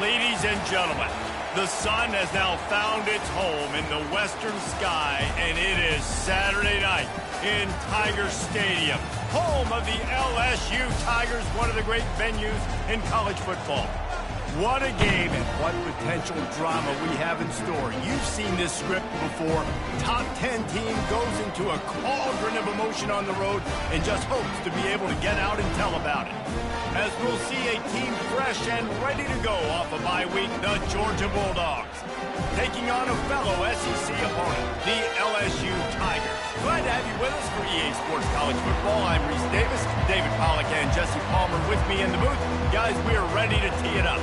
Ladies and gentlemen, the sun has now found its home in the western sky, and it is Saturday night in Tiger Stadium, home of the LSU Tigers, one of the great venues in college football. What a game and what potential drama we have in store. You've seen this script before. Top 10 team goes into a cauldron of emotion on the road and just hopes to be able to get out and tell about it. As we'll see a team fresh and ready to go off a bye week, the Georgia Bulldogs, taking on a fellow SEC opponent, the LSU Tigers. Glad to have you with us for EA Sports College Football. I'm Reese Davis, David Pollack and Jesse Palmer with me in the booth. Guys, we are ready to tee it up.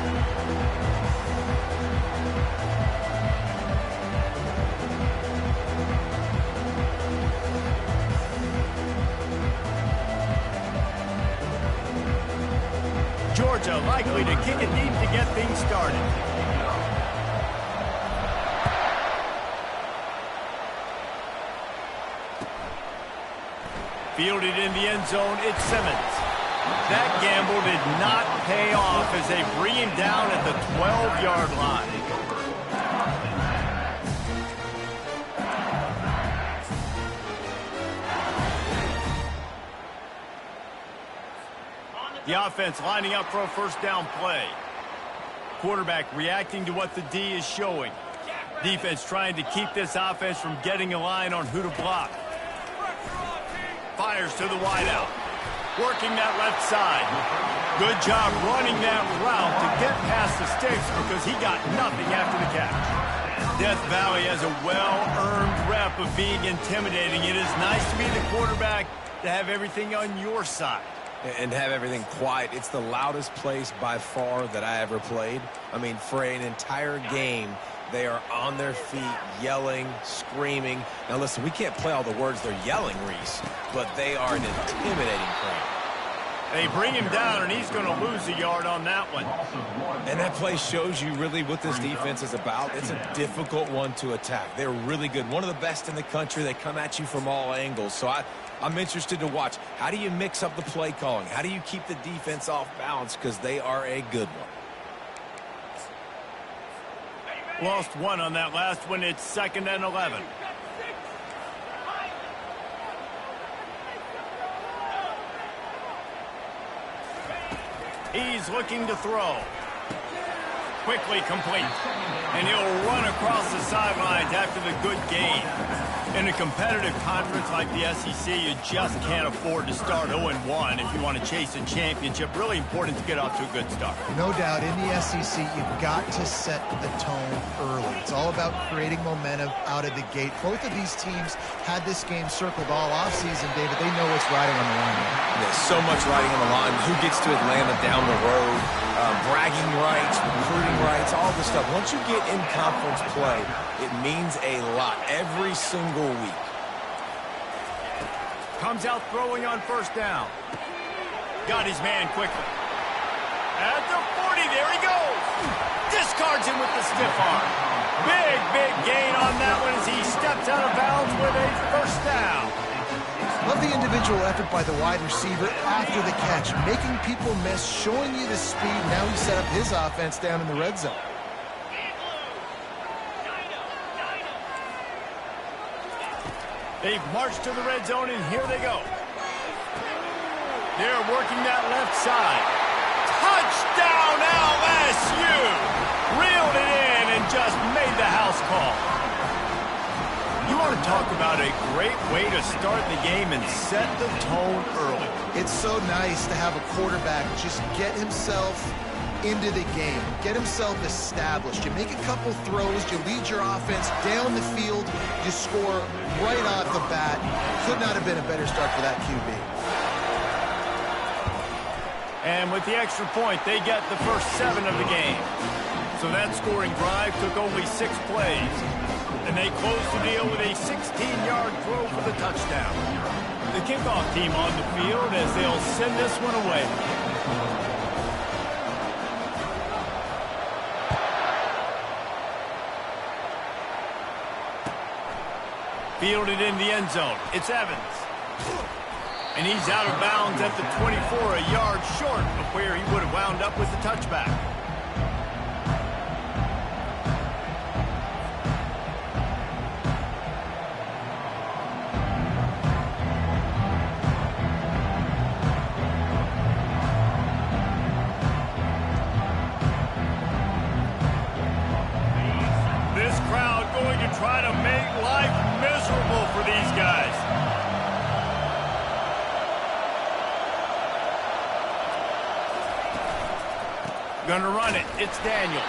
Georgia likely to kick it deep to get things started. Fielded in the end zone, it's Simmons. That gamble did not pay off as they bring him down at the 12-yard line. The offense lining up for a first down play. Quarterback reacting to what the D is showing. Defense trying to keep this offense from getting a line on who to block. Fires to the wideout. Working that left side. Good job running that route to get past the sticks because he got nothing after the catch. Death Valley has a well-earned rep of being intimidating. It is nice to be the quarterback to have everything on your side. And have everything quiet. It's the loudest place by far that I ever played. I mean, for an entire game, they are on their feet, yelling, screaming. Now, listen, we can't play all the words they're yelling, Reese, but they are an intimidating crowd. They bring him down, and he's going to lose a yard on that one. And that play shows you really what this defense is about. It's a difficult one to attack. They're really good. One of the best in the country. They come at you from all angles. So I'm interested to watch. How do you mix up the play calling? How do you keep the defense off balance? Because they are a good one. Lost one on that last one. It's 2nd and 11. He's looking to throw. Quickly complete. And he'll run across the sidelines after the good gain. In a competitive conference like the SEC, you just can't afford to start 0-1 if you want to chase a championship. Really important to get off to a good start. No doubt, in the SEC, you've got to set the tone early. It's all about creating momentum out of the gate. Both of these teams had this game circled all offseason, David. They know what's riding on the line. There's so much riding on the line. Who gets to Atlanta down the road? Bragging rights, recruiting rights, all this stuff. Once you get in conference play, it means a lot every single week. Comes out throwing on first down. Got his man quickly. At the 40, there he goes. Discards him with the stiff arm. Big gain on that one as he steps out of bounds with a first down. Love the individual effort by the wide receiver after the catch, making people miss, showing you the speed. Now he set up his offense down in the red zone. They've marched to the red zone, and here they go. They're working that left side. Touchdown, LSU! Reeled it in and just made the house call. You want to talk about a great way to start the game and set the tone early. It's so nice to have a quarterback just get himself into the game, get himself established. You make a couple throws, you lead your offense down the field, you score right off the bat. Could not have been a better start for that QB. And with the extra point, they get the first 7 of the game. So that scoring drive took only 6 plays. And they close the deal with a 16-yard throw for the touchdown. The kickoff team on the field as they'll send this one away. Fielded in the end zone. It's Evans. And he's out of bounds at the 24, a yard short of where he would have wound up with the touchback. Gonna run it. It's Daniels.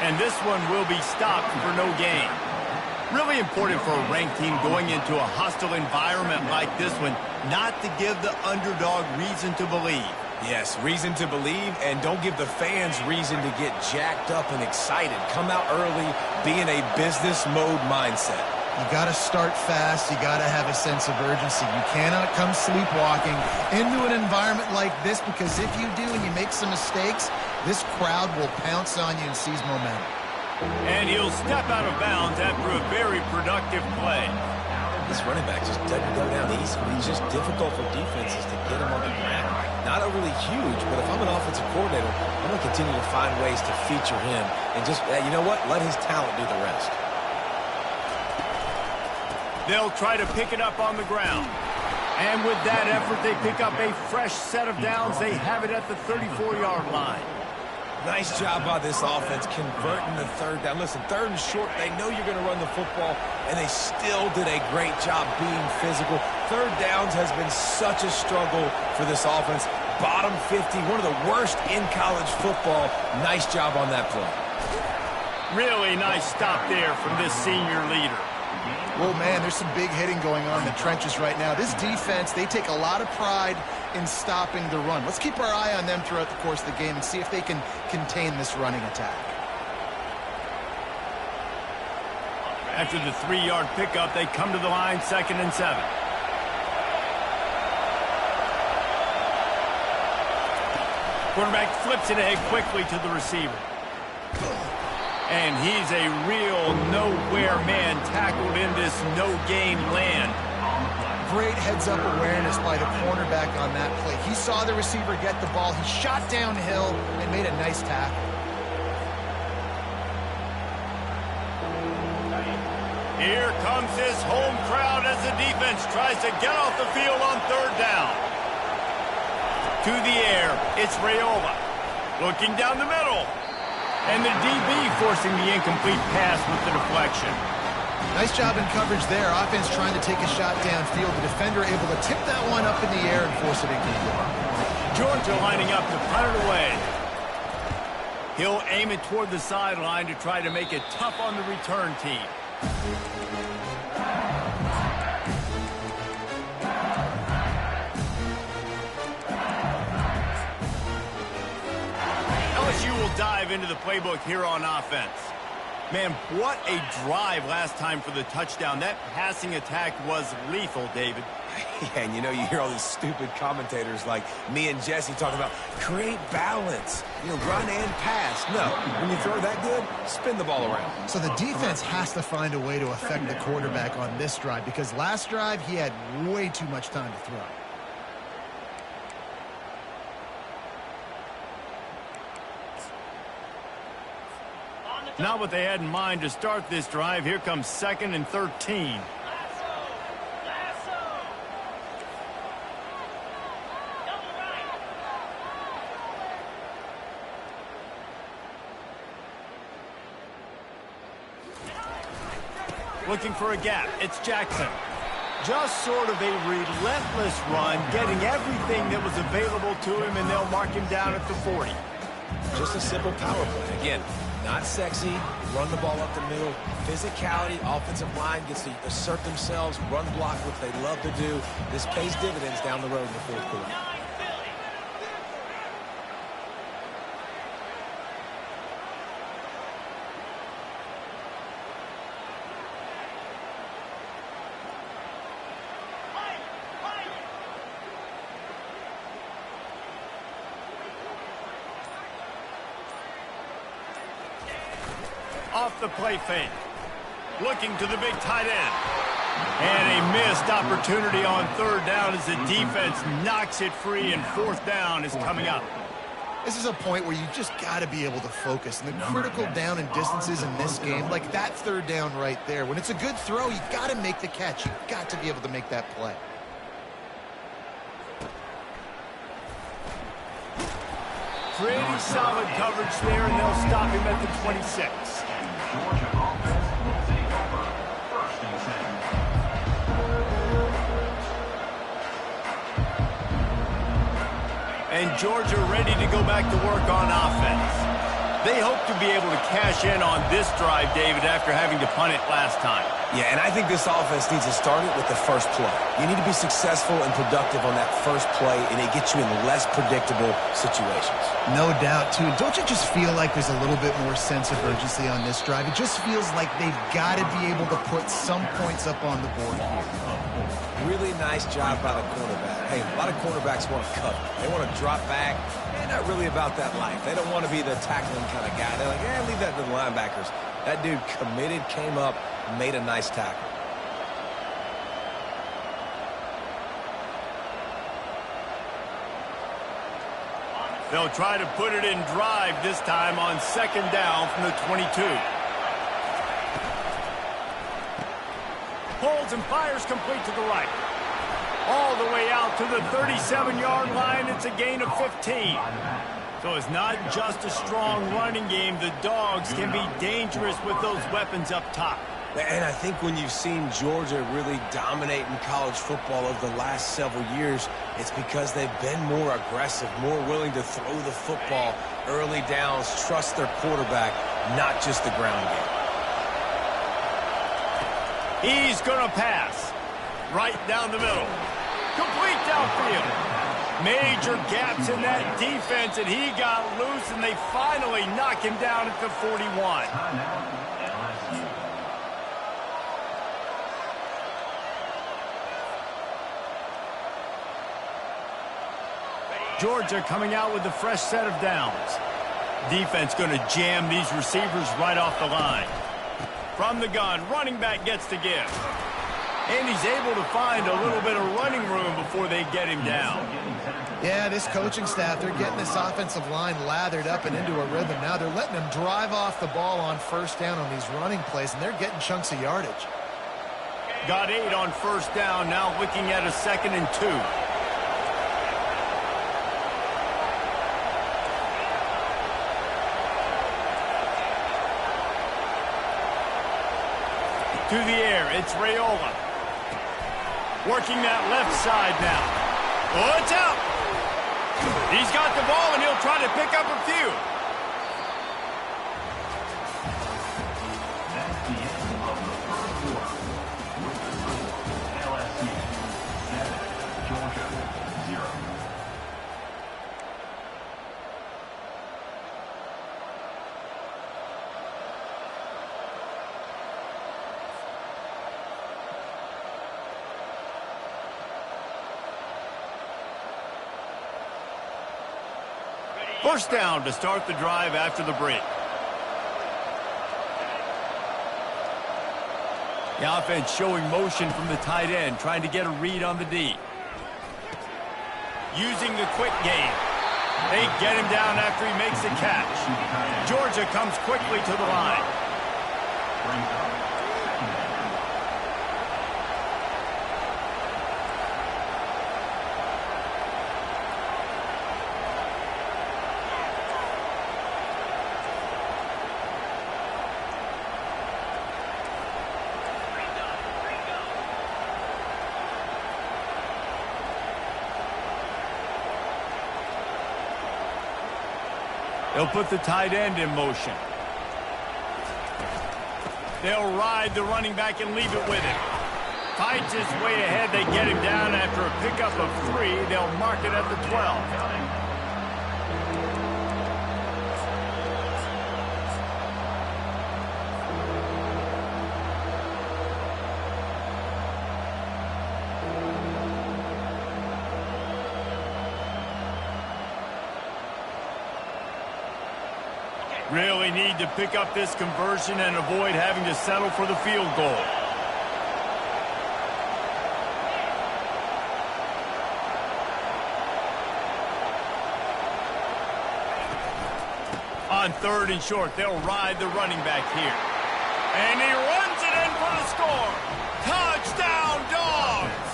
And this one will be stopped for no gain. Really important for a ranked team going into a hostile environment like this one not to give the underdog reason to believe. Yes, reason to believe, and don't give the fans reason to get jacked up and excited. Come out early, be in a business mode mindset. You got to start fast. You got to have a sense of urgency. You cannot come sleepwalking into an environment like this, because if you do and you make some mistakes, this crowd will pounce on you and seize momentum. And he'll step out of bounds after a very productive play. This running back just doesn't go down easy. He's just difficult for defenses to get him on the ground. Not overly huge, but if I'm an offensive coordinator, I'm going to continue to find ways to feature him and just, you know what, let his talent do the rest. They'll try to pick it up on the ground. And with that effort, they pick up a fresh set of downs. They have it at the 34-yard line. Nice job by this offense converting the third down. Listen, third and short, they know you're going to run the football, and they still did a great job being physical. Third downs has been such a struggle for this offense. Bottom 50, one of the worst in college football. Nice job on that play. Really nice stop there from this senior leader. Well, man, there's some big hitting going on in the trenches right now. This defense, they take a lot of pride in stopping the run. Let's keep our eye on them throughout the course of the game and see if they can contain this running attack. After the 3-yard pickup, they come to the line, 2nd and 7. Quarterback flips it ahead quickly to the receiver. And he's a real nowhere man tackled in this no-gain land. Great heads-up awareness by the cornerback on that play. He saw the receiver get the ball. He shot downhill and made a nice tackle. Here comes his home crowd as the defense tries to get off the field on 3rd down. To the air, it's Raiola. Looking down the middle. And the DB forcing the incomplete pass with the deflection. Nice job in coverage there. Offense trying to take a shot downfield. The defender able to tip that one up in the air and force it incomplete. Georgia lining up to punt it away. He'll aim it toward the sideline to try to make it tough on the return team. LSU will dive into the playbook here on offense. Man, what a drive last time for the touchdown. That passing attack was lethal, David. Yeah, and you know, you hear all these stupid commentators like me and Jesse talking about create balance, run and pass. No, when you throw that good, spin the ball around. So the defense has to find a way to affect the quarterback on this drive, because last drive he had way too much time to throw. Not what they had in mind to start this drive. Here comes 2nd and 13. Looking for a gap. It's Jackson. Just sort of a relentless run, getting everything that was available to him, and they'll mark him down at the 40. Just a simple power play. Again, not sexy, run the ball up the middle, physicality, offensive line gets to assert themselves, run block, which they love to do. This pays dividends down the road in the 4th quarter. Off the play fake. Looking to the big tight end. And a missed opportunity on 3rd down as the defense knocks it free, and 4th down is coming up. This is a point where you just got to be able to focus. And the critical down and distances in this game, like that 3rd down right there, when it's a good throw, you got to make the catch. You got to be able to make that play. Pretty solid coverage there, and they'll stop him at the 26. and Georgia ready to go back to work on offense. They hope to be able to cash in on this drive, David, after having to punt it last time. Yeah, and I think this offense needs to start it with the first play. You need to be successful and productive on that first play, and it gets you in less predictable situations. No doubt, too. Don't you just feel like there's a little bit more sense of urgency on this drive? It just feels like they've got to be able to put some points up on the board here. Really nice job by the quarterback. Hey, a lot of quarterbacks want to cover. They want to drop back. They're not really about that life. They don't want to be the tackling kind of guy. They're like, leave that to the linebackers. That dude committed, came up, made a nice tackle. They'll try to put it in drive this time on second down from the 22. Pulls and fires complete to the right. All the way out to the 37-yard line. It's a gain of 15. So it's not just a strong running game. The Dogs can be dangerous with those weapons up top. And I think when you've seen Georgia really dominate in college football over the last several years, it's because they've been more aggressive, more willing to throw the football early downs, trust their quarterback, not just the ground game. He's going to pass. Right down the middle. Complete downfield. Major gaps in that defense, and he got loose, and they finally knock him down at the 41. Georgia coming out with a fresh set of downs. Defense going to jam these receivers right off the line. From the gun, running back gets to give. And he's able to find a little bit of running room before they get him down. Yeah, this coaching staff, they're getting this offensive line lathered up and into a rhythm. Now they're letting them drive off the ball on first down on these running plays, and they're getting chunks of yardage. Got 8 on first down, now looking at a 2nd and 2. To the air, it's Raiola. Working that left side now. Oh, it's out. He's got the ball, and he'll try to pick up a few. That's the end of the first quarter. LSU 7, Georgia 0. First down to start the drive after the break. The offense showing motion from the tight end, trying to get a read on the D. Using the quick game. They get him down after he makes the catch. Georgia comes quickly to the line. They'll put the tight end in motion. They'll ride the running back and leave it with him. Fights his way ahead. They get him down after a pickup of 3. They'll mark it at the 12. Really need to pick up this conversion and avoid having to settle for the field goal. On 3rd and short, they'll ride the running back here. And he runs it in for the score. Touchdown, Dogs!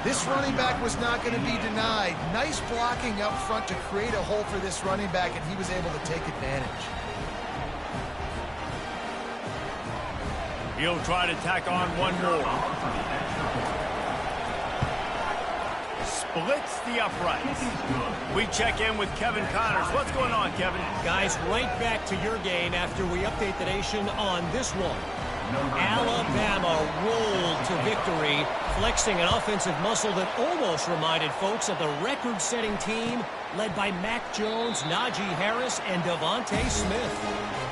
This running back was not going to be denied. Nice blocking up front to create a hole for this running back, and he was able to take advantage. He'll try to tack on one more. blitz the uprights. We check in with Kevin Connors. What's going on, Kevin? Guys, right back to your game after we update the nation on this one. Alabama rolled to victory, flexing an offensive muscle that almost reminded folks of the record-setting team led by Mac Jones, Najee Harris, and Devontae Smith.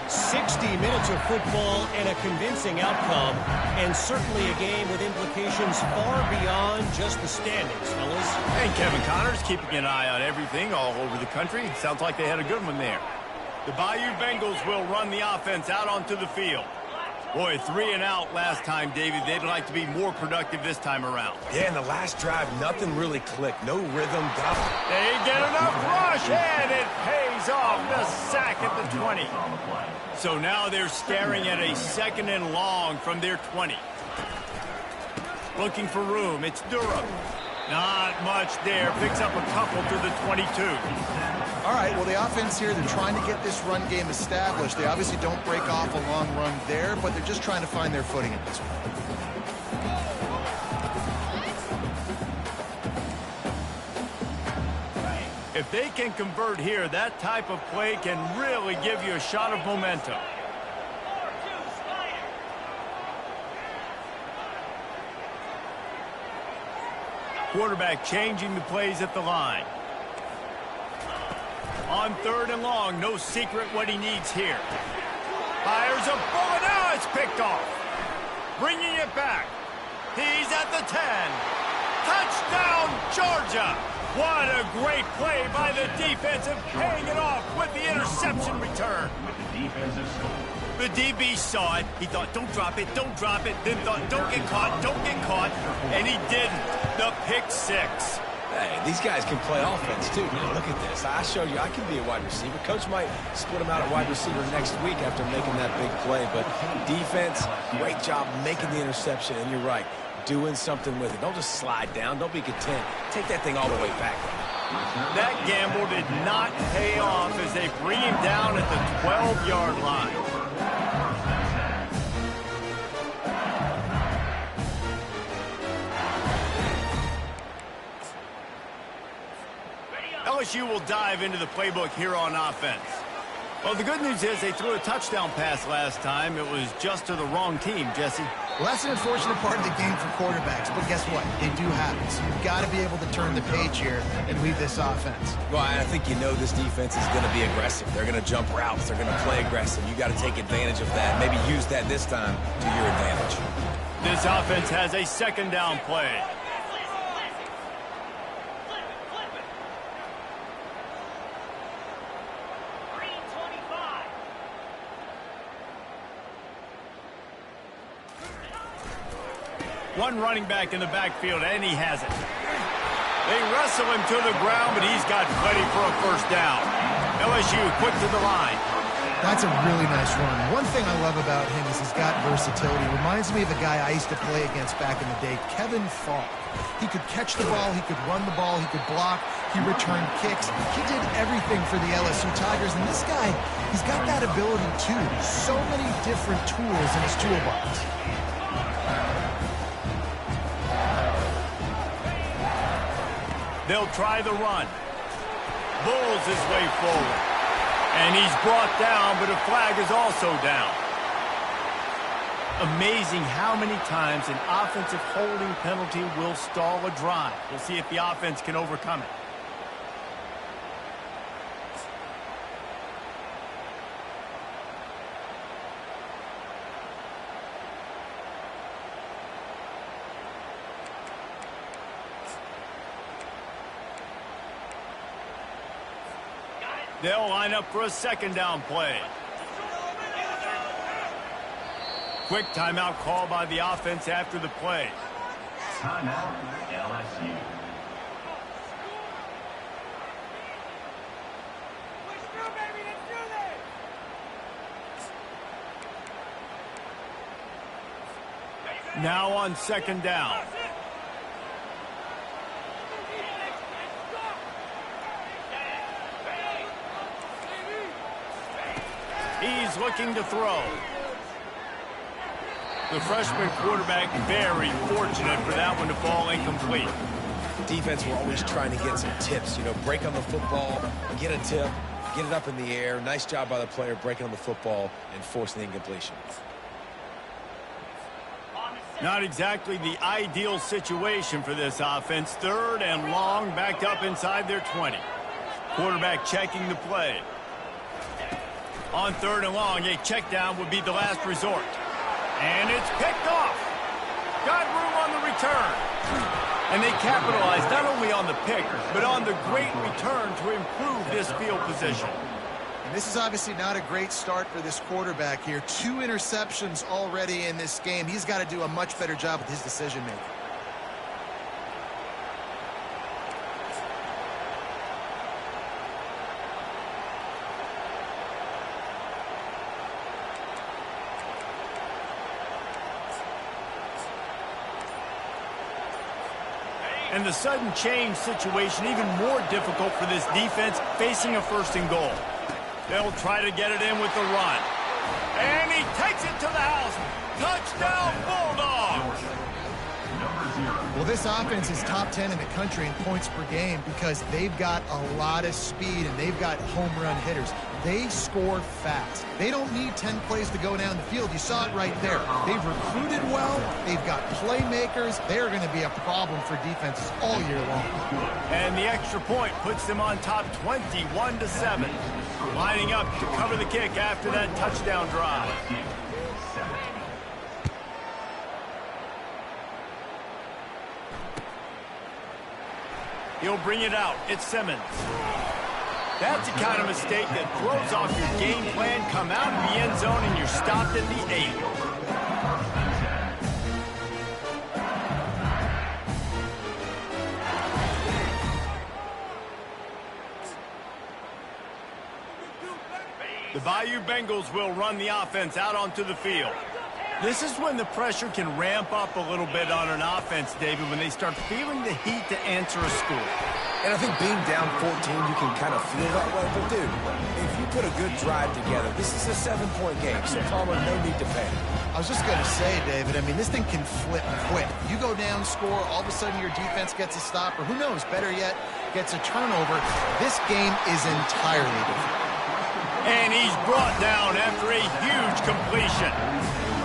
60 minutes of football and a convincing outcome, and certainly a game with implications far beyond just the standings, fellas. And Kevin Connors keeping an eye on everything all over the country. Sounds like they had a good one there. The Bayou Bengals will run the offense out onto the field. Boy, 3 and out last time, David. They'd like to be more productive this time around. Yeah, in the last drive, nothing really clicked. No rhythm. They get enough rush, and it pays off. The sack at the 20. So now they're staring at a 2nd and long from their 20. Looking for room. It's Durham. Not much there. Picks up a couple to the 22. All right, well, the offense here, they're trying to get this run game established. They obviously don't break off a long run there, but they're just trying to find their footing at this point. If they can convert here, that type of play can really give you a shot of momentum. Quarterback changing the plays at the line. On 3rd and long, no secret what he needs here. Fires a bullet. Now it's picked off. Bringing it back. He's at the 10. Touchdown, Georgia. What a great play by the defensive, paying it off with the interception return. The DB saw it. He thought, don't drop it, don't drop it. Then thought, don't get caught, don't get caught. And he didn't. The pick 6. Hey, these guys can play offense, too. Now, look at this. I showed you I can be a wide receiver. Coach might split him out at wide receiver next week after making that big play. But defense, great job making the interception. And you're right, doing something with it. Don't just slide down. Don't be content. Take that thing all the way back. That gamble did not pay off as they bring him down at the 12-yard line. LSU will dive into the playbook here on offense. Well, the good news is they threw a touchdown pass last time. It was just to the wrong team, Jesse. Well, that's an unfortunate part of the game for quarterbacks, but guess what? They do happen. So you've got to be able to turn the page here and lead this offense. Well, I think you know this defense is going to be aggressive. They're going to jump routes. They're going to play aggressive. You got to take advantage of that. Maybe use that this time to your advantage. This offense has a 2nd down play. One running back in the backfield, and he has it. They wrestle him to the ground, but he's got plenty for a 1st down. LSU quick to the line. That's a really nice run. One thing I love about him is he's got versatility. Reminds me of a guy I used to play against back in the day, Kevin Falk. He could catch the ball, he could run the ball, he could block, he returned kicks. He did everything for the LSU Tigers, and this guy, he's got that ability too. So many different tools in his toolbox. They'll try the run. Bulls his way forward. And he's brought down, but a flag is also down. Amazing how many times an offensive holding penalty will stall a drive. We'll see if the offense can overcome it. They'll line up for a 2nd down play. Quick timeout call by the offense after the play. Timeout, LSU. Now on 2nd down. He's looking to throw. The freshman quarterback very fortunate for that one to fall incomplete. defense were always trying to get some tips. You know, break on the football, get a tip, get it up in the air. Nice job by the player breaking on the football and forcing the incompletion. Not exactly the ideal situation for this offense. 3rd and long, backed up inside their 20. Quarterback checking the play. On 3rd and long, a check down would be the last resort. And it's picked off. Got room on the return. And they capitalized not only on the pick, but on the great return to improve this field position. And this is obviously not a great start for this quarterback here. 2 interceptions already in this game. He's got to do a much better job with his decision-making. And the sudden change situation even more difficult for this defense facing a 1st and goal. They'll try to get it in with the run. And he takes it to the house. Touchdown, Bulldogs! Well, this offense is top 10 in the country in points per game because they've got a lot of speed and they've got home run hitters. They score fast. They don't need 10 plays to go down the field. You saw it right there. They've recruited well. They've got playmakers. They're going to be a problem for defenses all year long. And the extra point puts them on top 21-7. Lining up to cover the kick after that touchdown drive. He'll bring it out. It's Simmons. That's the kind of mistake that throws off your game plan. Come out of the end zone and you're stopped at the 8. The Bayou Bengals will run the offense out onto the field. This is when the pressure can ramp up a little bit on an offense, David, when they start feeling the heat to answer a score. And I think being down 14, you can kind of feel that way. But, dude, if you put a good drive together, this is a 7-point game, so Palmer, no need to panic. I was just going to say, David, I mean, this thing can flip quick. You go down, score, all of a sudden your defense gets a stop, or who knows, better yet, gets a turnover. This game is entirely different. And he's brought down after a huge completion.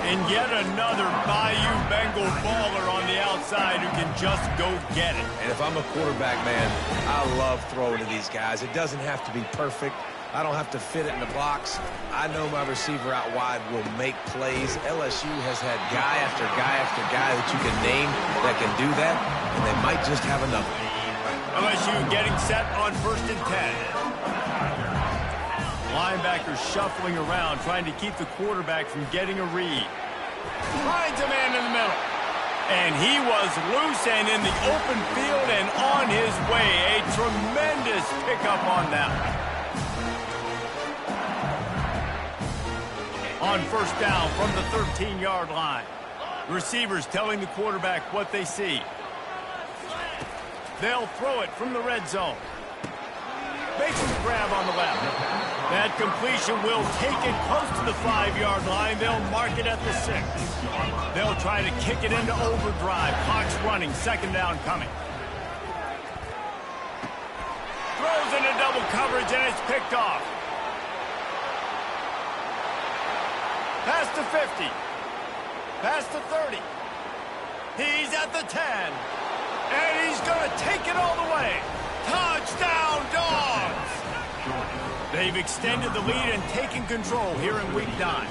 And yet another Bayou Bengal baller on the outside who can just go get it. And if I'm a quarterback, man, I love throwing to these guys. It doesn't have to be perfect. I don't have to fit it in the box. I know my receiver out wide will make plays. LSU has had guy after guy after guy that you can name that can do that, and they might just have another. LSU getting set on 1st and 10. Linebackers shuffling around, trying to keep the quarterback from getting a read. Finds a man in the middle. And he was loose and in the open field and on his way. A tremendous pickup on that one. On 1st down from the 13-yard line. Receivers telling the quarterback what they see. They'll throw it from the red zone. Makes his grab on the left. That completion will take it close to the 5-yard line. They'll mark it at the 6. They'll try to kick it into overdrive. Clock's running. 2nd down coming. Throws into double coverage, and it's picked off. Past the 50. Past the 30. He's at the 10. And he's going to take it all the way. Touchdown, Dogs! They've extended the lead and taken control here in Week 9.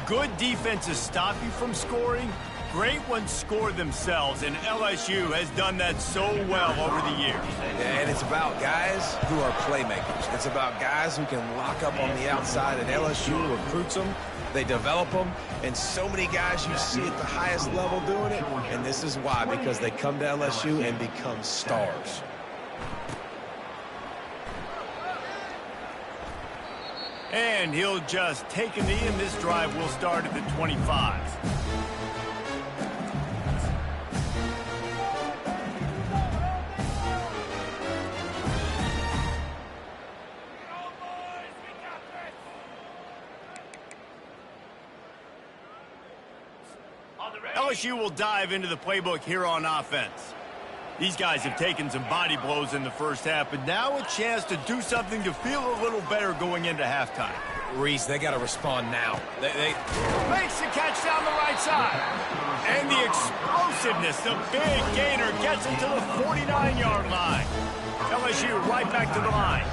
Good defenses stop you from scoring. Great ones score themselves, and LSU has done that so well over the years. And it's about guys who are playmakers. It's about guys who can lock up on the outside, and LSU recruits them. They develop them, and so many guys you see at the highest level doing it, and this is why, because they come to LSU and become stars. And he'll just take a knee, and this drive will start at the 25. LSU will dive into the playbook here on offense. These guys have taken some body blows in the first half, but now a chance to do something to feel a little better going into halftime. Reese, they got to respond now. They makes the catch down the right side. And the explosiveness, the big gainer gets him to the 49-yard line. LSU right back to the line.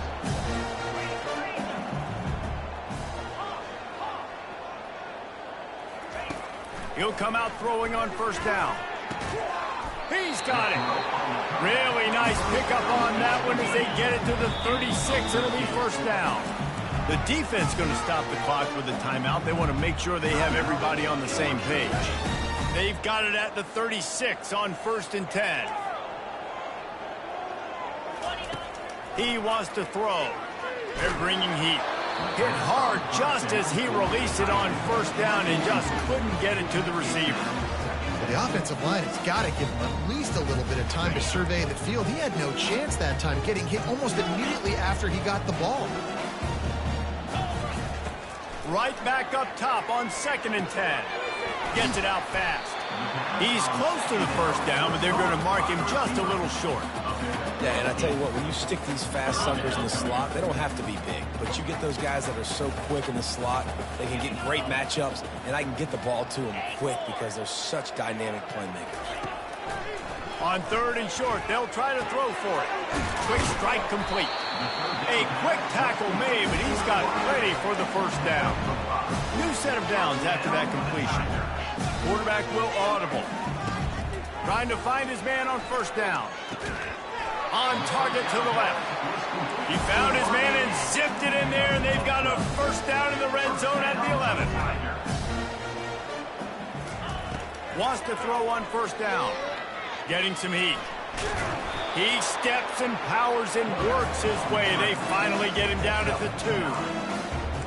He'll come out throwing on first down. He's got it. Really nice pickup on that one as they get it to the 36. It'll be first down. The defense going to stop the clock with a timeout. They want to make sure they have everybody on the same page. They've got it at the 36 on 1st and 10. He wants to throw. They're bringing heat. Hit hard just as he released it on first down and just couldn't get it to the receiver. Well, the offensive line has got to give him at least a little bit of time to survey the field. He had no chance that time, getting hit almost immediately after he got the ball. Right back up top on 2nd and 10. Gets it out fast. He's close to the first down, but they're going to mark him just a little short. Yeah, and I tell you what, when you stick these fast suckers in the slot, they don't have to be big. But you get those guys that are so quick in the slot, they can get great matchups, and I can get the ball to them quick because they're such dynamic playmakers. On 3rd and short, they'll try to throw for it. Quick strike complete. A quick tackle made, but he's got plenty for the first down. New set of downs after that completion. Quarterback will audible. Trying to find his man on first down. On target to the left. He found his man and zipped it in there, and they've got a first down in the red zone at the 11. Wants to throw on first down. Getting some heat. He steps and powers and works his way. They finally get him down at the 2.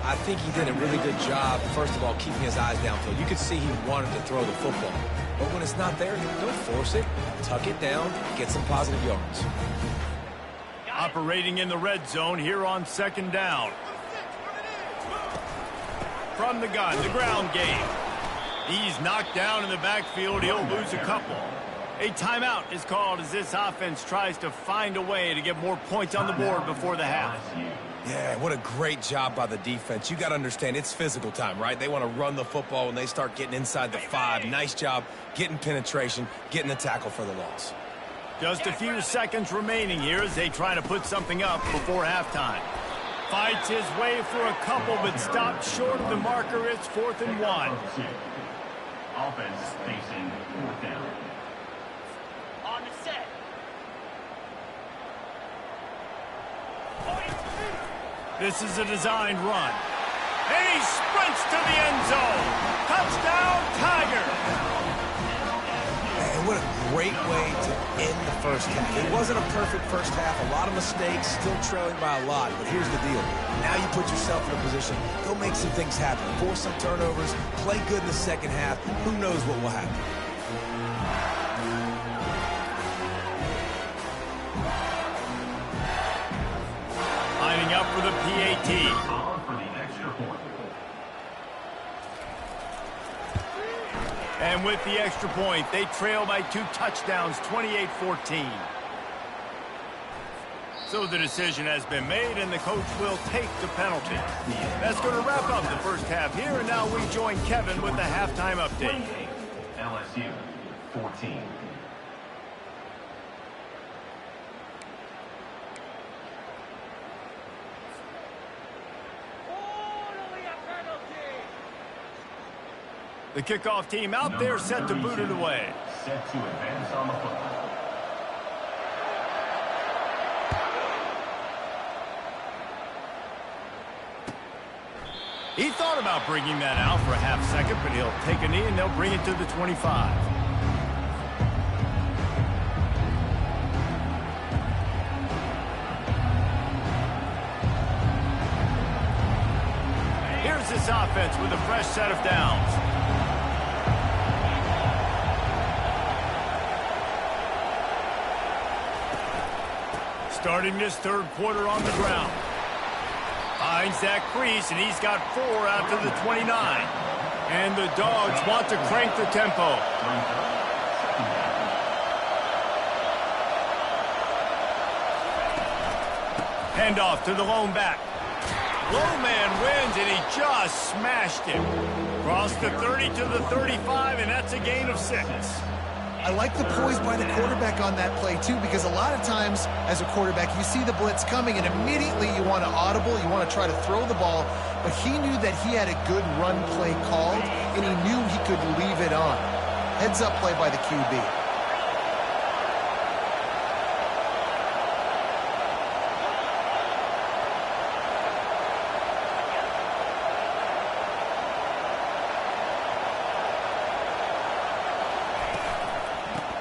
I think he did a really good job, first of all, keeping his eyes downfield. You could see he wanted to throw the football. But when it's not there, don't force it. Tuck it down, get some positive yards. Operating in the red zone here on 2nd down. From the gun, the ground game. He's knocked down in the backfield. He'll lose a couple. A timeout is called as this offense tries to find a way to get more points on the board before the half. Yeah, what a great job by the defense. You got to understand, it's physical time, right? They want to run the football when they start getting inside the 5. Nice job getting penetration, getting the tackle for the loss. Just a few seconds remaining here as they try to put something up before halftime. Fights his way for a couple, but stopped short of the marker. It's 4th and 1. Offense facing 4th down. On the set. This is a designed run. And he sprints to the end zone. Touchdown, Tiger. And what a great way to end the first half. It wasn't a perfect first half. A lot of mistakes, still trailing by a lot. But here's the deal. Now you put yourself in a position. Go make some things happen. Force some turnovers. Play good in the second half. Who knows what will happen. Lining up for the PAT. On for the extra point. And with the extra point, they trail by 2 touchdowns, 28-14. So the decision has been made, and the coach will take the penalty. That's going to wrap up the first half here, and now we join Kevin with the halftime update. LSU 14. The kickoff team out there set to boot it away. Set to advance on the football. He thought about bringing that out for a half second, but he'll take a knee and they'll bring it to the 25. Here's this offense with a fresh set of downs. Starting this third quarter on the ground. Finds that crease, and he's got 4 out to the 29. And the Dogs want to crank the tempo. Handoff to the lone back. Low man wins, and he just smashed him. Cross the 30 to the 35, and that's a gain of 6. I like the poise by the quarterback on that play, too, because a lot of times as a quarterback, you see the blitz coming, and immediately you want to audible, you want to try to throw the ball, but he knew that he had a good run play called, and he knew he could leave it on. Heads-up play by the QB.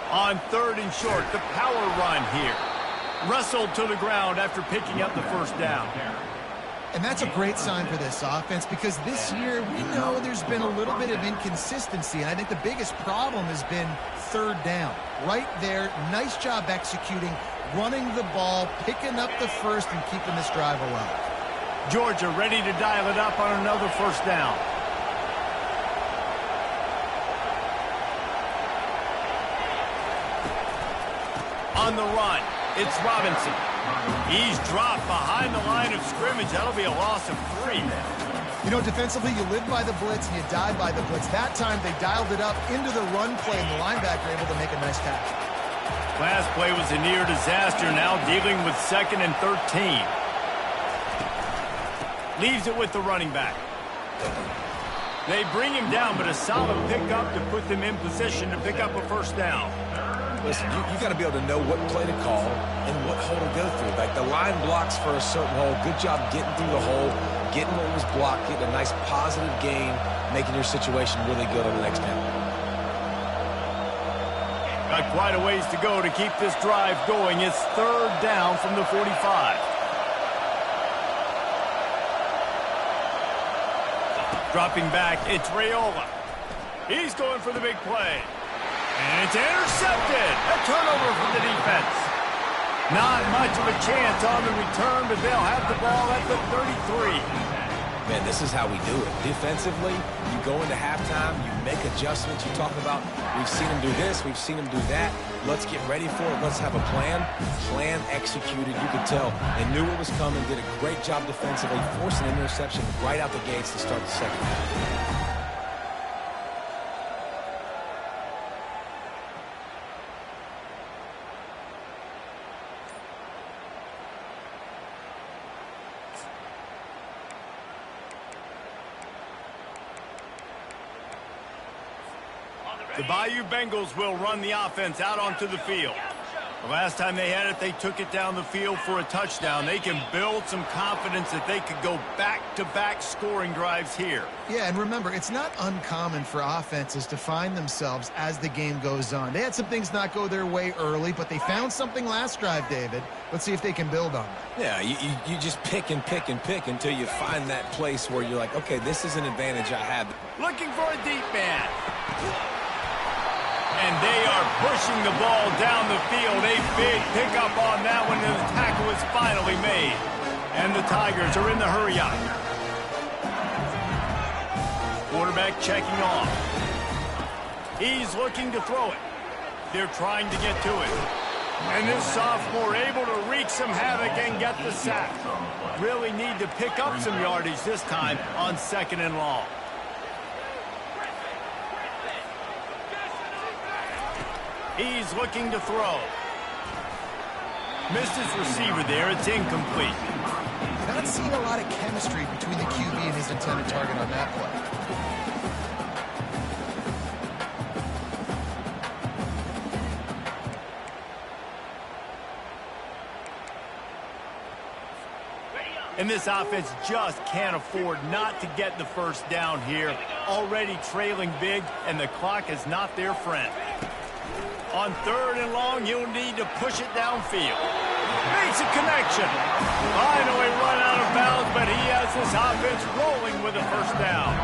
On 3rd and short, the power run here. Wrestled to the ground after picking up the first down. And that's a great sign for this offense because this year we know there's been a little bit of inconsistency. And I think the biggest problem has been 3rd down. Right there, nice job executing, running the ball, picking up the first, and keeping this drive alive. Georgia ready to dial it up on another first down. On the run, it's Robinson. He's dropped behind the line of scrimmage. That'll be a loss of 3. You know, defensively, you live by the blitz and you die by the blitz. That time, they dialed it up into the run play, and the linebacker able to make a nice tackle. Last play was a near disaster, now dealing with 2nd and 13. Leaves it with the running back. They bring him down, but a solid pickup to put them in position to pick up a first down. Listen, you got to be able to know what play to call and what hole to go through. Like the line blocks for a certain hole. Good job getting through the hole, getting what was blocked, getting a nice positive gain, making your situation really good on the next down. Got quite a ways to go to keep this drive going. It's 3rd down from the 45. Dropping back, it's Raiola. He's going for the big play. And it's intercepted. A turnover from the defense. Not much of a chance on the return, but they'll have the ball at the 33. Man, this is how we do it. Defensively, you go into halftime, you make adjustments. You talk about, we've seen them do this, we've seen them do that. Let's get ready for it. Let's have a plan. Plan executed. You could tell they knew what was coming, did a great job defensively, forced an interception right out the gates to start the second half. The Bayou Bengals will run the offense out onto the field. The last time they had it, they took it down the field for a touchdown. They can build some confidence that they could go back-to-back scoring drives here. Yeah, and remember, it's not uncommon for offenses to find themselves as the game goes on. They had some things not go their way early, but they found something last drive, David. Let's see if they can build on that. Yeah, you just pick and pick and pick until you find that place where you're like, okay, this is an advantage I have. Looking for a deep man. And they are pushing the ball down the field. A big pickup on that one, and the tackle is finally made. And the Tigers are in the hurry-up. Quarterback checking off. He's looking to throw it. They're trying to get to it. And this sophomore able to wreak some havoc and get the sack. Really need to pick up some yardage this time on 2nd and long. He's looking to throw. Missed his receiver there. It's incomplete. Not seeing a lot of chemistry between the QB and his intended target on that play. And this offense just can't afford not to get the first down here. Already trailing big, and the clock is not their friend. On 3rd and long, you'll need to push it downfield. Makes a connection. Finally run out of bounds, but he has this offense rolling with a first down.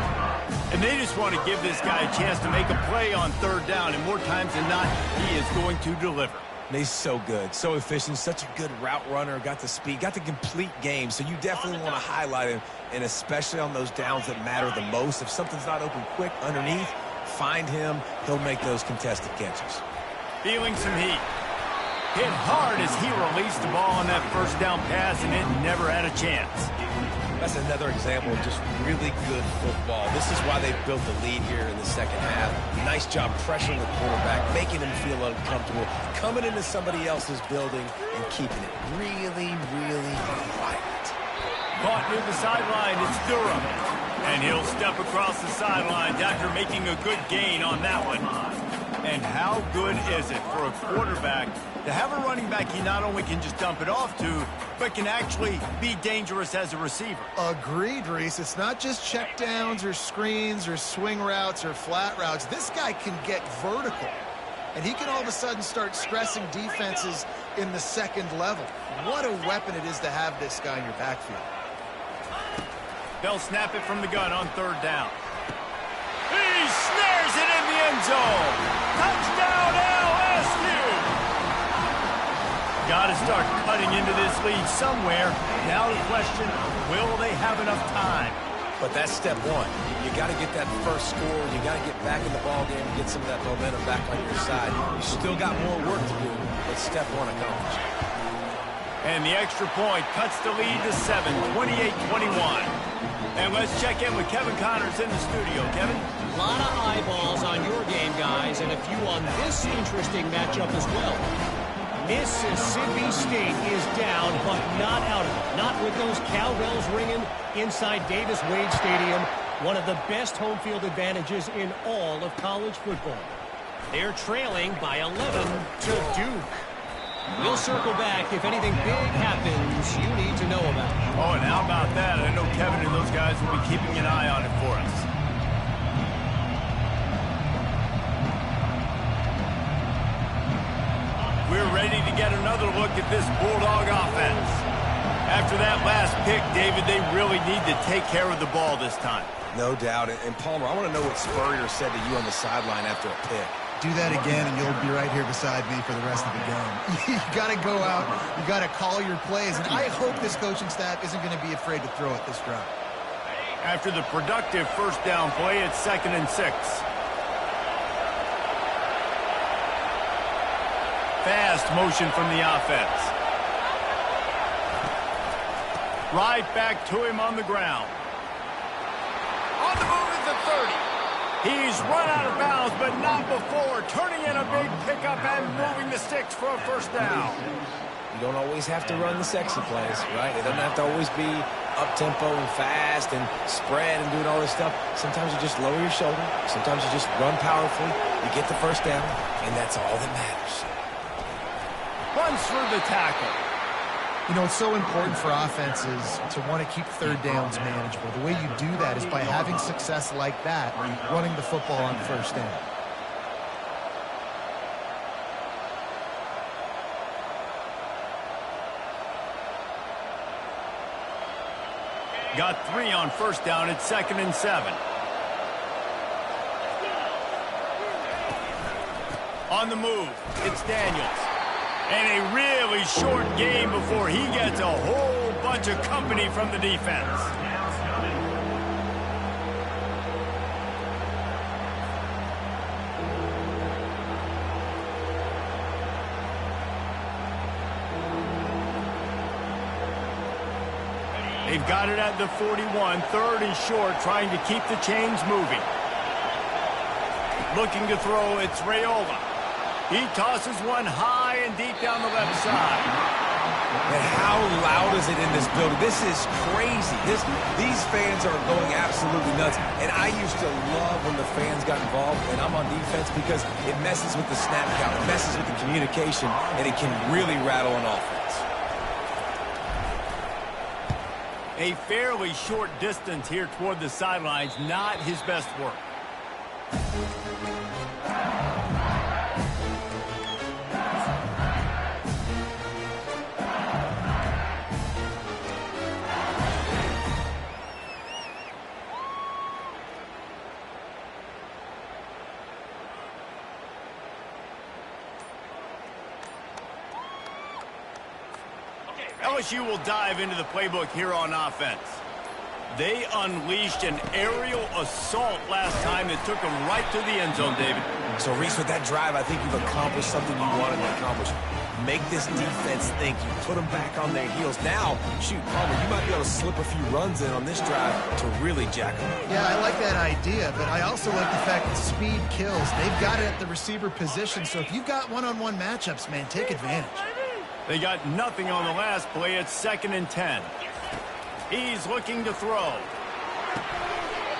And they just want to give this guy a chance to make a play on 3rd down, and more times than not, he is going to deliver. He's so good, so efficient, such a good route runner, got the speed, got the complete game. So you definitely want to highlight him, and especially on those downs that matter the most. If something's not open quick underneath, find him. He'll make those contested catches. Feeling some heat. Hit hard as he released the ball on that first down pass, and it never had a chance. That's another example of just really good football. This is why they built the lead here in the second half. Nice job pressuring the quarterback, making him feel uncomfortable, coming into somebody else's building and keeping it really, really quiet. Caught near the sideline, it's Durham. And he'll step across the sidelines after making a good gain on that one. And how good is it for a quarterback to have a running back he not only can just dump it off to, but can actually be dangerous as a receiver? Agreed, Reese. It's not just check downs or screens or swing routes or flat routes. This guy can get vertical, and he can all of a sudden start stressing defenses in the second level. What a weapon it is to have this guy in your backfield. They'll snap it from the gun on third down. He snares it in the end zone. Touchdown, LSU! Got to start cutting into this lead somewhere. Now the question, will they have enough time? But that's step one. You got to get that first score. You got to get back in the ball game and get some of that momentum back on your side. You still got more work to do, but step one accomplished. And the extra point cuts the lead to 7, 28-21. And let's check in with Kevin Connors in the studio. Kevin? A lot of eyeballs on your game, guys, and a few on this interesting matchup as well. Mississippi State is down, but not out of it. Not with those cowbells ringing inside Davis-Wade Stadium, one of the best home field advantages in all of college football. They're trailing by 11 to Duke. We'll circle back if anything big happens you need to know about. Oh, and how about that? I know Kevin and those guys will be keeping an eye on it for us. We're ready to get another look at this Bulldog offense. After that last pick, David, they really need to take care of the ball this time. No doubt. And Palmer, I want to know what Spurrier said to you on the sideline after a pick. Do that again, and you'll be right here beside me for the rest of the game. You got to go out. You got to call your plays, and I hope this coaching staff isn't going to be afraid to throw it this drive. After the productive first down play, it's 2nd and 6. Fast motion from the offense. Right back to him on the ground. On the move is the 30. He's run out of bounds, but not before turning in a big pickup and moving the sticks for a first down. You don't always have to run the sexy plays, right? It doesn't have to always be up-tempo and fast and spread and doing all this stuff. Sometimes you just lower your shoulder. Sometimes you just run powerfully. You get the first down, and that's all that matters. Runs through the tackle. You know, it's so important for offenses to want to keep third downs manageable. The way you do that is by having success like that, running the football on first down. Got 3 on first down. It's 2nd and 7. On the move, it's Daniels. And a really short game before he gets a whole bunch of company from the defense. They've got it at the 41. 3rd and short, trying to keep the chains moving. Looking to throw, it's Raiola. He tosses one high and deep down the left side. And how loud is it in this building? This is crazy. These fans are going absolutely nuts. And I used to love when the fans got involved, and I'm on defense, because it messes with the snap count, it messes with the communication, and it can really rattle an offense. A fairly short distance here toward the sidelines, not his best work. LSU will dive into the playbook here on offense. They unleashed an aerial assault last time that took them right to the end zone, David. So, Reese, with that drive, I think you've accomplished something you wanted to accomplish. make this defense think. You put them back on their heels. Now, shoot, Palmer, you might be able to slip a few runs in on this drive to really jack them up. Yeah, I like that idea, but I also like the fact that speed kills. They've got it at the receiver position, so if you've got one-on-one matchups, man, take advantage. They got nothing on the last play. It's 2nd and 10. He's looking to throw.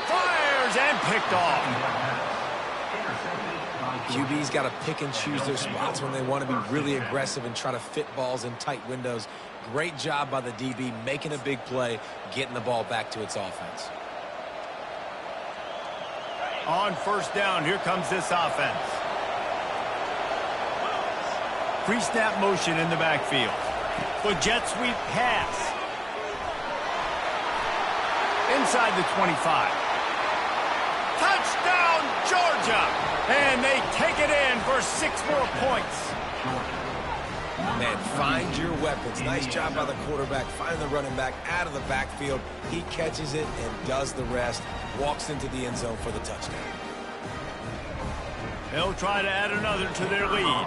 Fires and picked off. QB's got to pick and choose their spots when they want to be really aggressive and try to fit balls in tight windows. Great job by the DB making a big play, getting the ball back to its offense. On 1st down, here comes this offense. Pre-snap motion in the backfield. The jet sweep pass. Inside the 25. Touchdown, Georgia! And they take it in for 6 more points. Man, find your weapons. Nice job by the quarterback. Find the running back out of the backfield. He catches it and does the rest. Walks into the end zone for the touchdown. They'll try to add another to their lead.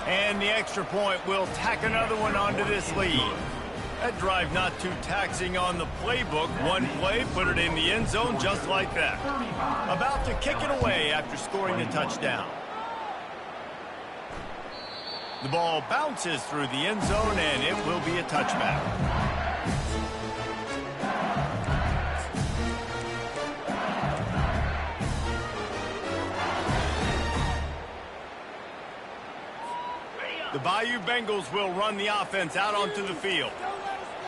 And the extra point will tack another one onto this lead. That drive not too taxing on the playbook. One play, put it in the end zone just like that. About to kick it away after scoring the touchdown. The ball bounces through the end zone, and it will be a touchback. The Bayou Bengals will run the offense out onto the field.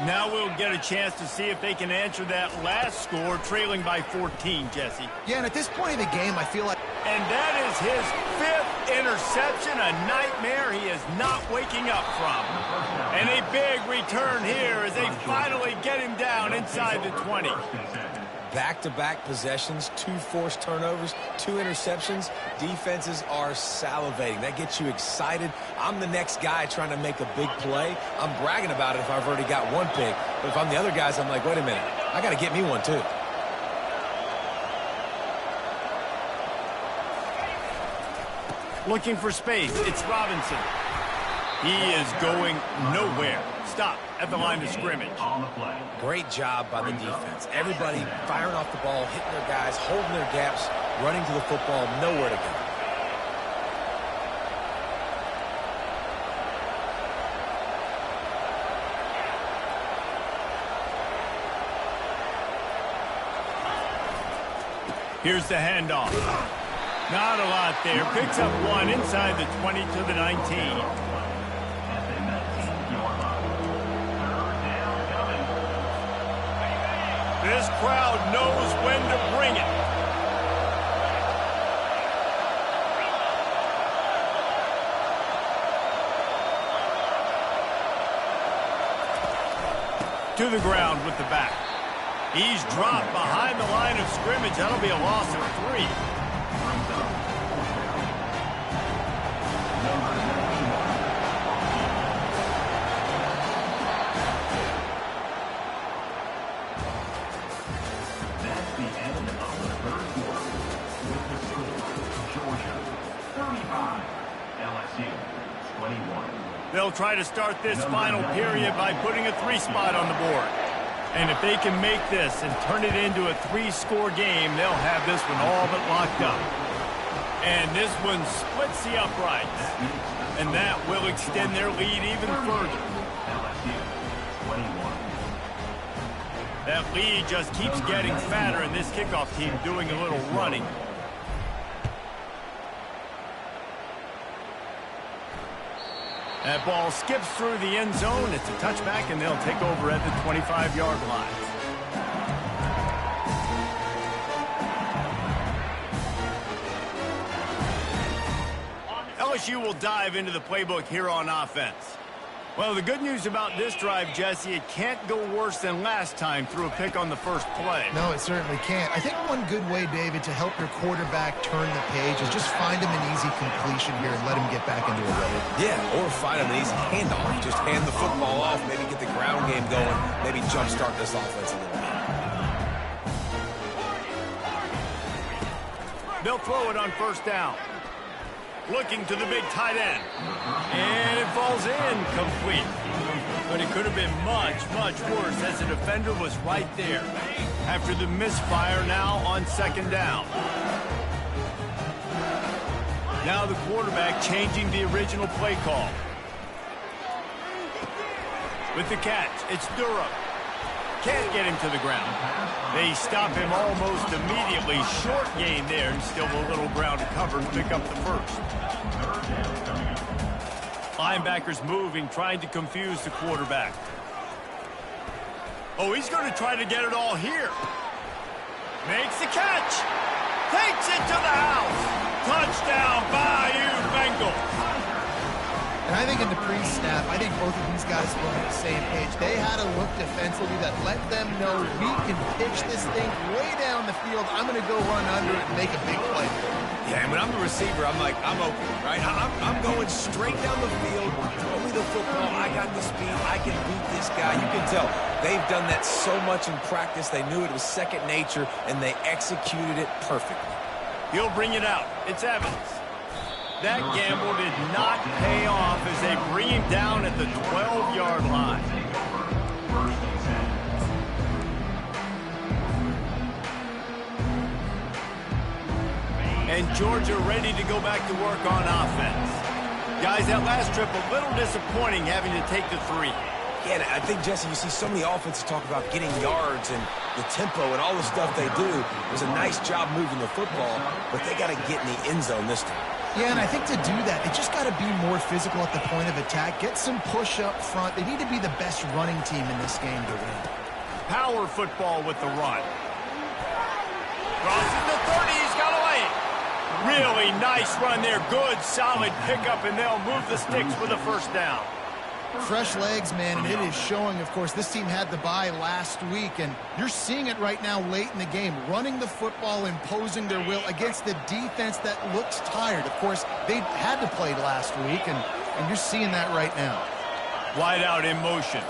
Now we'll get a chance to see if they can answer that last score, trailing by 14, Jesse. Yeah, and at this point of the game, I feel like... And that is his 5th interception, a nightmare he is not waking up from. And a big return here as they finally get him down inside the 20. Back-to-back possessions, 2 forced turnovers, 2 interceptions. Defenses are salivating. That gets you excited. I'm the next guy trying to make a big play. I'm bragging about it if I've already got 1 pick. But if I'm the other guys, I'm like, wait a minute. I got to get me one, too. Looking for space. It's Robinson. He is going nowhere. Stop at the line of scrimmage. Great job by the defense. Everybody firing off the ball, hitting their guys, holding their gaps, running to the football, nowhere to go. Here's the handoff. Not a lot there. Picks up 1 inside the 20 to the 19. This crowd knows when to bring it. To the ground with the back. He's dropped behind the line of scrimmage. That'll be a loss of 3. They'll try to start this final period by putting a 3-spot on the board. And if they can make this and turn it into a 3-score game, they'll have this one all but locked up. And this one splits the uprights. And that will extend their lead even further. That lead just keeps getting fatter, and this kickoff team doing a little running. That ball skips through the end zone. It's a touchback, and they'll take over at the 25-yard line. LSU will dive into the playbook here on offense. Well, the good news about this drive, Jesse, it can't go worse than last time through a pick on the first play. No, it certainly can't. I think one good way, David, to help your quarterback turn the page is just find him an easy completion here and let him get back into a rhythm. Yeah, or find him an easy handoff. Just hand the football off, maybe get the ground game going, maybe jumpstart this offense a little bit. They'll throw it on 1st down. Looking to the big tight end. And it falls in complete. But it could have been much, much worse as the defender was right there. After the misfire now on second down. Now the quarterback changing the original play call. With the catch, it's Durham. Can't get him to the ground. They stop him almost immediately. Short gain there and still a little ground to cover and pick up the first. Linebackers moving, trying to confuse the quarterback. Oh, he's going to try to get it all here. Makes the catch. Takes it to the house. Touchdown, Bayou Bengals. And I think in the pre-snap, I think both of these guys were on the same page. They had a look defensively that let them know we can pitch this thing way down the field. I'm going to go run under it and make a big play. Yeah, and when I'm the receiver, I'm like, I'm open, right? I'm going straight down the field. Throw me the football. I got the speed. I can beat this guy. You can tell they've done that so much in practice. They knew it was second nature, and they executed it perfectly. He'll bring it out. It's Evans. That gamble did not pay off as they bring him down at the 12-yard line. And Georgia ready to go back to work on offense. Guys, that last trip a little disappointing having to take the 3. Yeah, I think, Jesse, you see so many offenses talk about getting yards and the tempo and all the stuff they do. It was a nice job moving the football, but they got to get in the end zone this time. Yeah, and I think to do that, they just got to be more physical at the point of attack. Get some push up front. They need to be the best running team in this game to win. Power football with the run. Crossing the 30, he's got away. Really nice run there. Good, solid pickup, and they'll move the sticks for the first down. Fresh legs, man, and it is showing, of course, this team had the bye last week, and you're seeing it right now late in the game, running the football, imposing their will against the defense that looks tired. Of course, they had to play last week, and you're seeing that right now. Wide out in motion.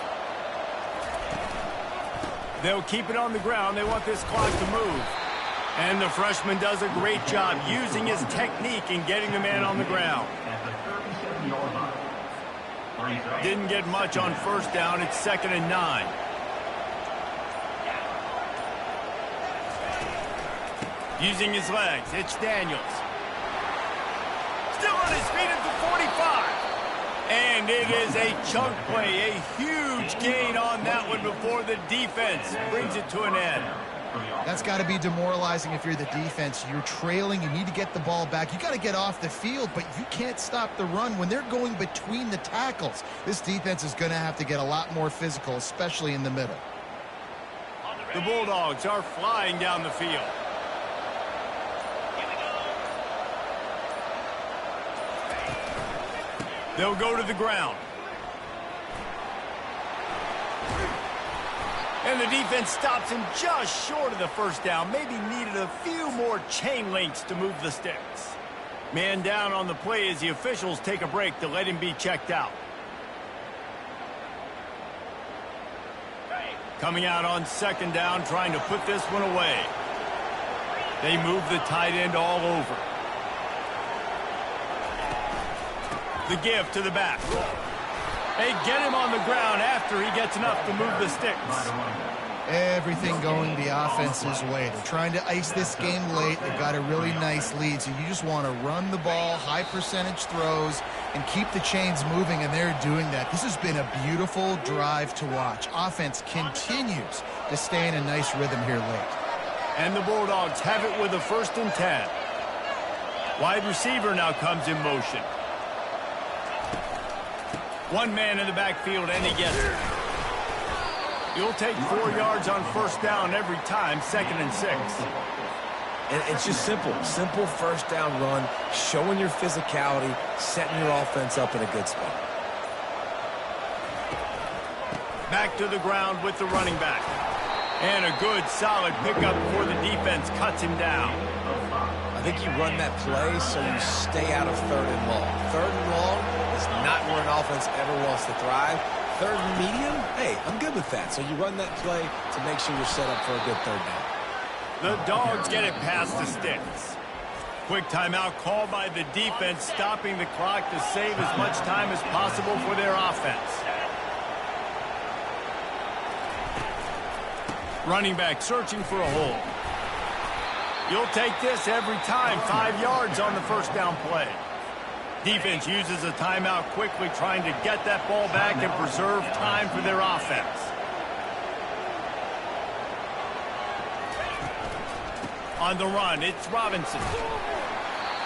They'll keep it on the ground. They want this clock to move. And the freshman does a great job using his technique and getting the man on the ground. Didn't get much on first down. It's 2nd and 9. Using his legs, it's Daniels. Still on his feet at the 45. And it is a chunk play, a huge gain on that one before the defense brings it to an end. That's got to be demoralizing if you're the defense. You're trailing. You need to get the ball back. You got to get off the field, but you can't stop the run when they're going between the tackles. This defense is going to have to get a lot more physical, especially in the middle. The Bulldogs are flying down the field. They'll go to the ground. And the defense stops him just short of the first down. Maybe needed a few more chain links to move the sticks. Man down on the play as the officials take a break to let him be checked out. Coming out on second down, trying to put this one away. They move the tight end all over. The give to the back. They get him on the ground after he gets enough to move the sticks. Everything going the offense's way. They're trying to ice this game late. They've got a really nice lead, so you just want to run the ball, high percentage throws, and keep the chains moving, and they're doing that. This has been a beautiful drive to watch. Offense continues to stay in a nice rhythm here late. And the Bulldogs have it with a 1st and 10. Wide receiver now comes in motion. One man in the backfield, and he gets it. You'll take 4 yards on first down every time, 2nd and 6. And it's just simple. Simple first down run, showing your physicality, setting your offense up in a good spot. Back to the ground with the running back. And a good, solid pickup before the defense cuts him down. I think you run that play so you stay out of 3rd and long. 3rd and long is not where an offense ever wants to thrive. 3rd and medium, hey, I'm good with that. So you run that play to make sure you're set up for a good 3rd down. The Dogs get it past the sticks. Quick timeout called by the defense, stopping the clock to save as much time as possible for their offense. Running back searching for a hole. You'll take this every time. 5 yards on the first down play. Defense uses a timeout quickly, trying to get that ball back and preserve time for their offense. On the run, it's Robinson.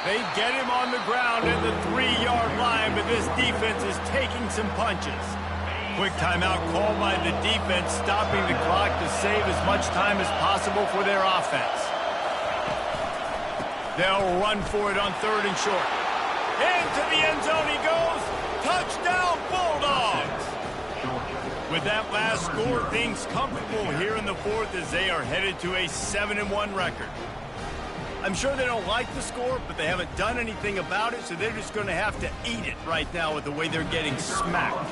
They get him on the ground at the 3-yard line, but this defense is taking some punches. Quick timeout called by the defense, stopping the clock to save as much time as possible for their offense. They'll run for it on 3rd and short. Into the end zone he goes. Touchdown, Bulldogs! With that last score, things comfortable here in the 4th as they are headed to a 7-1 record. I'm sure they don't like the score, but they haven't done anything about it, so they're just going to have to eat it right now with the way they're getting smacked.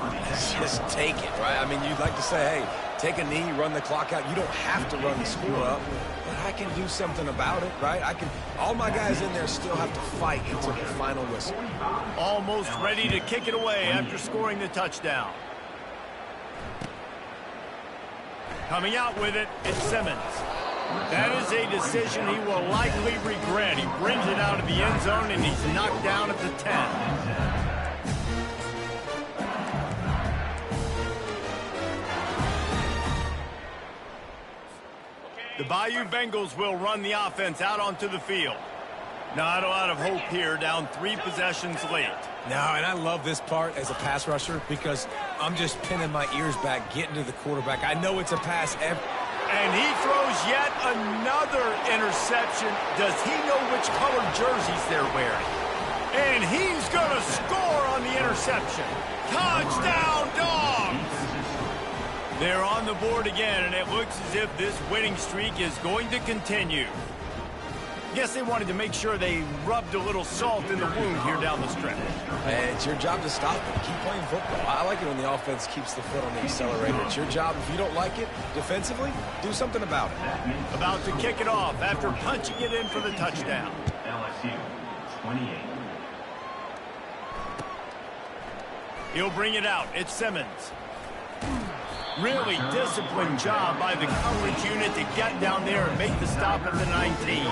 Just take it, right? I mean, you'd like to say, hey, take a knee, run the clock out. You don't have to run the score up, but I can do something about it, right? All my guys in there still have to fight until the final whistle. Almost ready to kick it away after scoring the touchdown. Coming out with it, it's Simmons. That is a decision he will likely regret. He brings it out of the end zone, and he's knocked down at the 10. The Bayou Bengals will run the offense out onto the field. Not a lot of hope here, down 3 possessions late. No, and I love this part as a pass rusher because I'm just pinning my ears back, getting to the quarterback. I know it's a pass. And he throws yet another interception. Does he know which colored jerseys they're wearing? And he's going to score on the interception. Touchdown, Dogs! They're on the board again, and it looks as if this winning streak is going to continue. Guess they wanted to make sure they rubbed a little salt in the wound here down the stretch. Hey, it's your job to stop it. Keep playing football. I like it when the offense keeps the foot on the accelerator. It's your job. If you don't like it defensively, do something about it. About to kick it off after punching it in for the touchdown. LSU, 28. He'll bring it out. It's Simmons. Really disciplined job by the coverage unit to get down there and make the stop at the 19.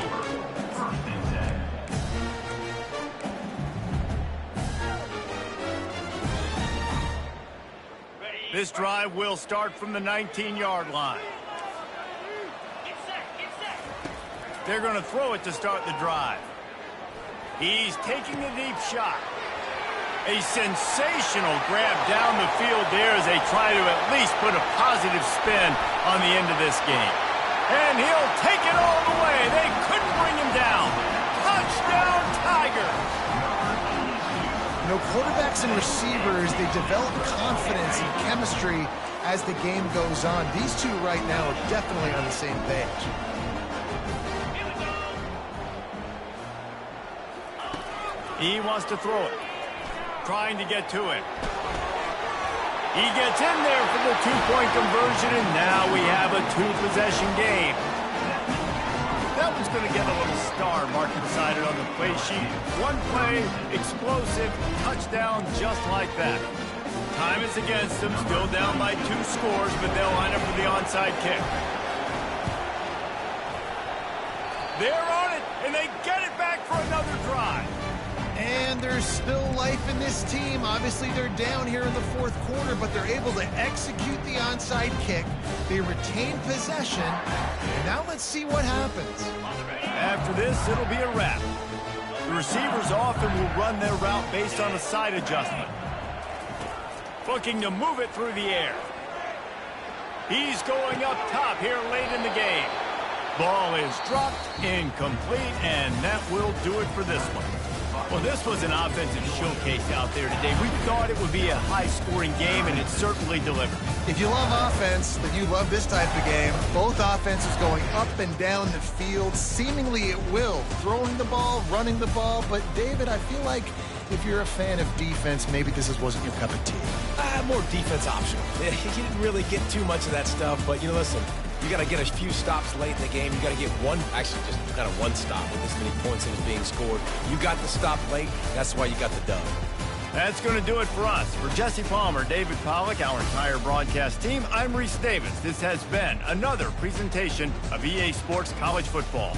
This drive will start from the 19-yard line. They're going to throw it to start the drive. He's taking a deep shot. A sensational grab down the field there as they try to at least put a positive spin on the end of this game. And he'll take it all the way. They couldn't bring him down. Touchdown, Tigers! You know, quarterbacks and receivers, they develop confidence and chemistry as the game goes on. These two right now are definitely on the same page. He wants to throw it. Trying to get to it. He gets in there for the 2-point conversion, and now we have a 2-possession game. That one's going to get a little star marked beside it on the play sheet. One play, explosive, touchdown just like that. Time is against them, still down by 2 scores, but they'll line up for the onside kick. They're on it, and they get it back for another drive. And there's still life in this team. Obviously, they're down here in the 4th quarter, but they're able to execute the onside kick. They retain possession. And now let's see what happens. After this, it'll be a wrap. The receivers often will run their route based on a side adjustment. Looking to move it through the air. He's going up top here late in the game. Ball is dropped, incomplete, and that will do it for this one. Well, this was an offensive showcase out there today. We thought it would be a high-scoring game, and it certainly delivered. If you love offense, then you love this type of game. Both offenses going up and down the field, seemingly at will. Throwing the ball, running the ball. But, David, I feel like if you're a fan of defense, maybe this wasn't your cup of tea. More defense optional. You didn't really get too much of that stuff, but, listen, You got to get a few stops late in the game. You got to get one, actually just kind of one stop with this many points that is being scored. You got the stop late. That's why you got the dub. That's going to do it for us. For Jesse Palmer, David Pollack, our entire broadcast team, I'm Reese Davis. This has been another presentation of EA Sports College Football.